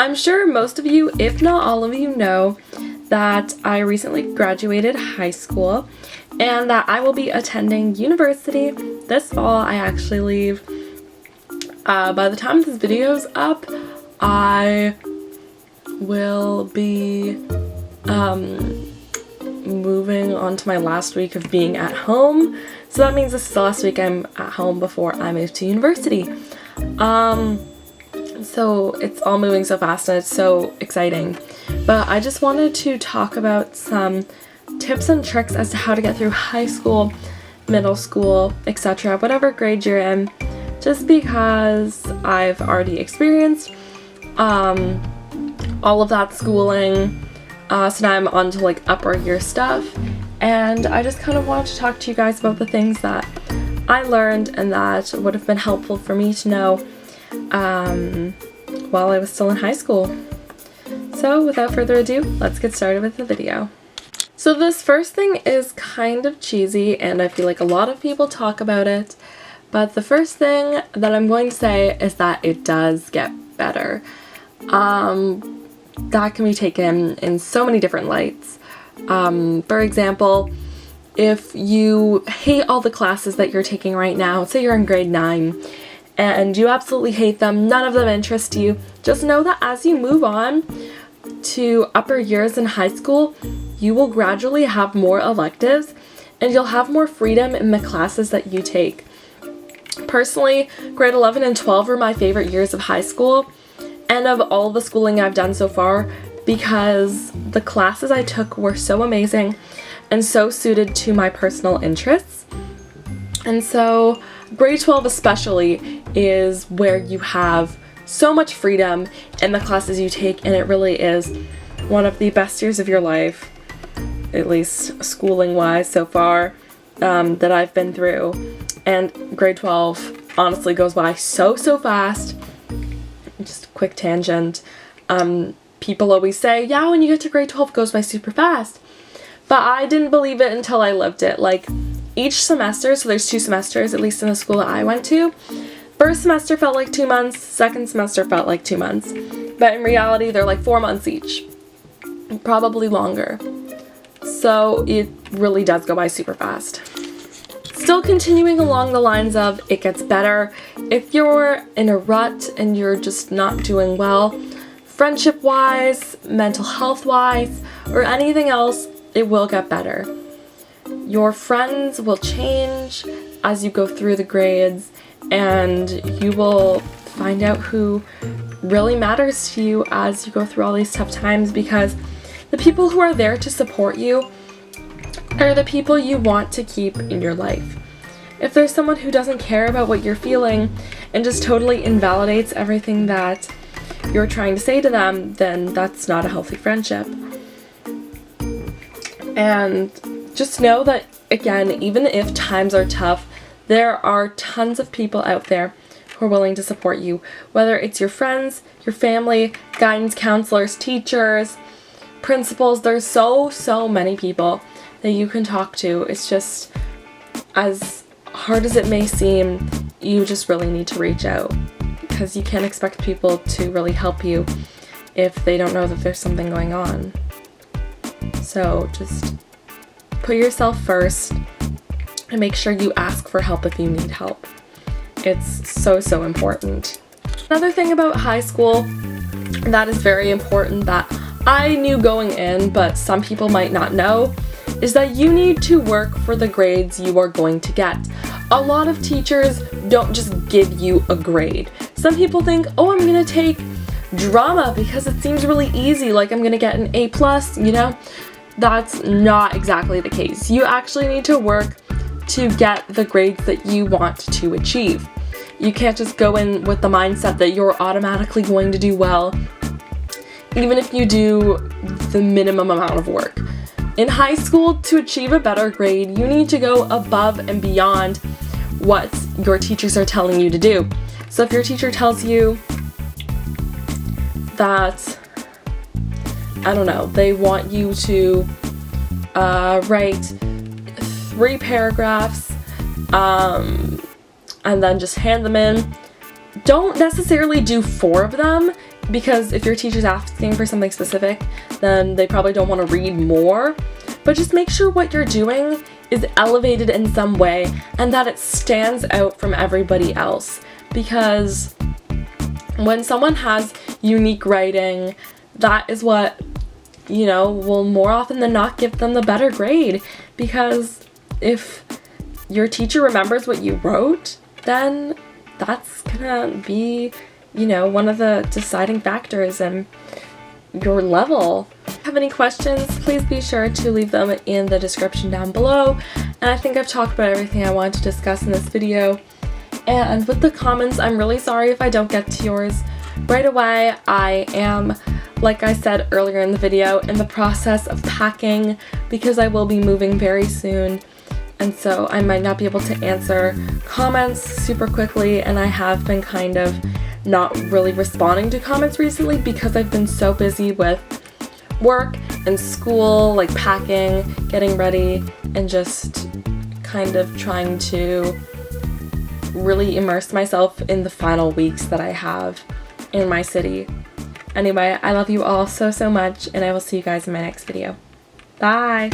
I'm sure most of you, if not all of you, know that I recently graduated high school and that I will be attending university this fall. I actually leave. By the time this video's up, I will be moving on to my last week of being at home. So that means this is the last week I'm at home before I move to university. So it's all moving so fast and it's so exciting. But I just wanted to talk about some tips and tricks as to how to get through high school, middle school, etc., whatever grade you're in, just because I've already experienced all of that schooling. So now I'm on to like upper year stuff, and I just kind of wanted to talk to you guys about the things that I learned and that would have been helpful for me to know while I was still in high school. So without further ado, let's get started with the video. So this first thing is kind of cheesy and I feel like a lot of people talk about it, but the first thing that I'm going to say is that it does get better. That can be taken in so many different lights. For example, if you hate all the classes that you're taking right now, say you're in grade 9, and you absolutely hate them, none of them interest you, just know that as you move on to upper years in high school, you will gradually have more electives and you'll have more freedom in the classes that you take. Personally, grade 11 and 12 were my favorite years of high school and of all the schooling I've done so far, because the classes I took were so amazing and so suited to my personal interests. And so grade 12 especially is where you have so much freedom in the classes you take, and it really is one of the best years of your life, at least schooling wise so far, that I've been through. And grade 12 honestly goes by so fast. Just a quick tangent. People always say, yeah, when you get to grade 12 it goes by super fast, but I didn't believe it until I lived it. Like, each semester, so there's 2 semesters, at least in the school that I went to. First semester felt like 2 months, second semester felt like 2 months. But in reality, they're like 4 months each. Probably longer. So it really does go by super fast. Still continuing along the lines of it gets better. If you're in a rut and you're just not doing well, friendship-wise, mental health-wise, or anything else, it will get better. Your friends will change as you go through the grades, and you will find out who really matters to you as you go through all these tough times, because the people who are there to support you are the people you want to keep in your life. If there's someone who doesn't care about what you're feeling and just totally invalidates everything that you're trying to say to them, then that's not a healthy friendship. And just know that, again, even if times are tough, there are tons of people out there who are willing to support you, whether it's your friends, your family, guidance counselors, teachers, principals. There's so many people that you can talk to. It's just, as hard as it may seem, you just really need to reach out, because you can't expect people to really help you if they don't know that there's something going on. So just put yourself first and make sure you ask for help if you need help. It's so important. Another thing about high school that is very important that I knew going in, but some people might not know, is that you need to work for the grades you are going to get. A lot of teachers don't just give you a grade. Some people think, oh, I'm gonna take drama because it seems really easy, like I'm gonna get an A+, you know? That's not exactly the case. You actually need to work to get the grades that you want to achieve. You can't just go in with the mindset that you're automatically going to do well, even if you do the minimum amount of work. In high school, to achieve a better grade, you need to go above and beyond what your teachers are telling you to do. So if your teacher tells you that, I don't know, they want you to write 3 paragraphs and then just hand them in, Don't necessarily do 4 of them, because if your teacher's asking for something specific, then they probably don't want to read more. But just make sure what you're doing is elevated in some way and that it stands out from everybody else. Because when someone has unique writing, that is what, you know, will more often than not give them the better grade. Because if your teacher remembers what you wrote, then that's gonna be, you know, one of the deciding factors in your level. If you have any questions, please be sure to leave them in the description down below. And I think I've talked about everything I wanted to discuss in this video. And with the comments, I'm really sorry if I don't get to yours right away. I am, like I said earlier in the video, in the process of packing because I will be moving very soon. And so I might not be able to answer comments super quickly, and I have been kind of not really responding to comments recently because I've been so busy with work and school, like packing, getting ready, and just kind of trying to really immerse myself in the final weeks that I have in my city. Anyway, I love you all so much, and I will see you guys in my next video. Bye!